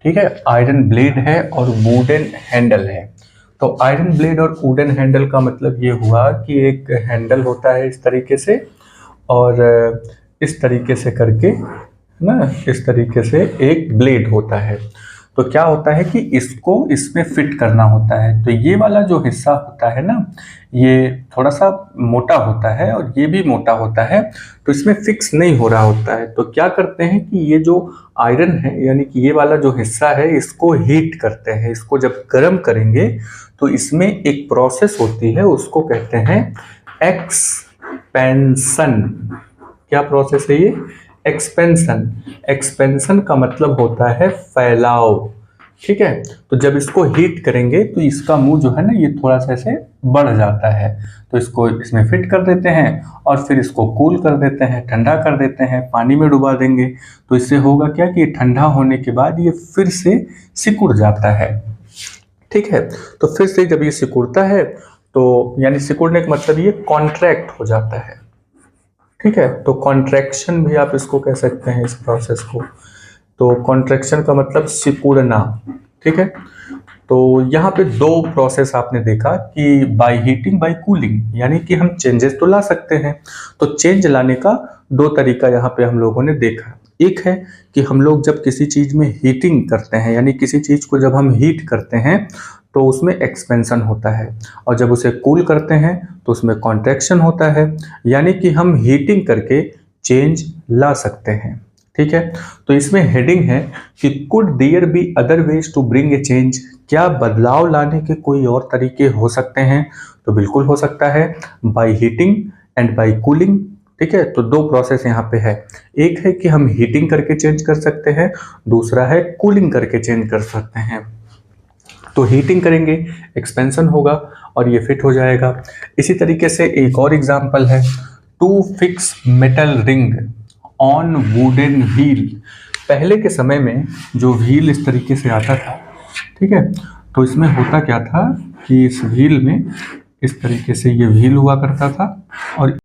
ठीक है, iron blade है और वुडन हैंडल है। तो आयरन ब्लेड और वुडन हैंडल का मतलब ये हुआ कि एक हैंडल होता है इस तरीके से, और इस तरीके से करके ना, इस तरीके से एक ब्लेड होता है। तो क्या होता है कि इसको इसमें फिट करना होता है। तो ये वाला जो हिस्सा होता है ना, ये थोड़ा सा मोटा होता है और ये भी मोटा होता है, तो इसमें फिक्स नहीं हो रहा होता है। तो क्या करते हैं कि ये जो आयरन है, यानी कि ये वाला जो हिस्सा है, इसको हीट करते हैं। इसको जब गर्म करेंगे तो इसमें एक प्रोसेस होती है, उसको कहते हैं एक्सपेंशन। क्या प्रोसेस है ये? एक्सपेंशन। एक्सपेंशन का मतलब होता है फैलाव। ठीक है, तो जब इसको हीट करेंगे तो इसका मुंह जो है ना, ये थोड़ा सा ऐसे बढ़ जाता है। तो इसको इसमें फिट कर देते हैं और फिर इसको कूल कर देते हैं, ठंडा कर देते हैं, पानी में डुबा देंगे। तो इससे होगा क्या कि ठंडा होने के बाद ये फिर से सिकुड़ जाता है। ठीक है, तो फिर से जब ये सिकुड़ता है तो यानी सिकुड़ने का मतलब ये कॉन्ट्रैक्ट हो जाता है। ठीक है, तो कॉन्ट्रैक्शन भी आप इसको कह सकते हैं, इस प्रोसेस को। तो कॉन्ट्रैक्शन का मतलब सिकुड़ना। ठीक है, तो यहाँ पे दो प्रोसेस आपने देखा कि बाय हीटिंग, बाय कूलिंग, यानी कि हम चेंजेस तो ला सकते हैं। तो चेंज लाने का दो तरीका यहाँ पे हम लोगों ने देखा। एक है कि हम लोग जब किसी चीज में हीटिंग करते हैं, यानी किसी चीज को जब हम हीट करते हैं तो उसमें एक्सपेंशन होता है, और जब उसे कूल करते हैं तो उसमें कॉन्ट्रैक्शन होता है। यानी कि हम हीटिंग करके चेंज ला सकते हैं। ठीक है, तो इसमें हेडिंग है कि could there be other ways to bring a change. क्या बदलाव लाने के कोई और तरीके हो सकते हैं? तो बिल्कुल हो सकता है, by heating and by cooling. ठीक है, तो दो प्रोसेस यहाँ पे है। एक है कि हम हीटिंग करके चेंज कर सकते हैं, दूसरा है कूलिंग करके चेंज कर सकते हैं। तो हीटिंग करेंगे, एक्सपेंशन होगा और ये फिट हो जाएगा। इसी तरीके से एक और एग्जांपल है, to fix metal ring on wooden wheel. पहले के समय में जो व्हील इस तरीके से आता था, ठीक है, तो इसमें होता क्या था कि इस व्हील में इस तरीके से ये व्हील हुआ करता था, और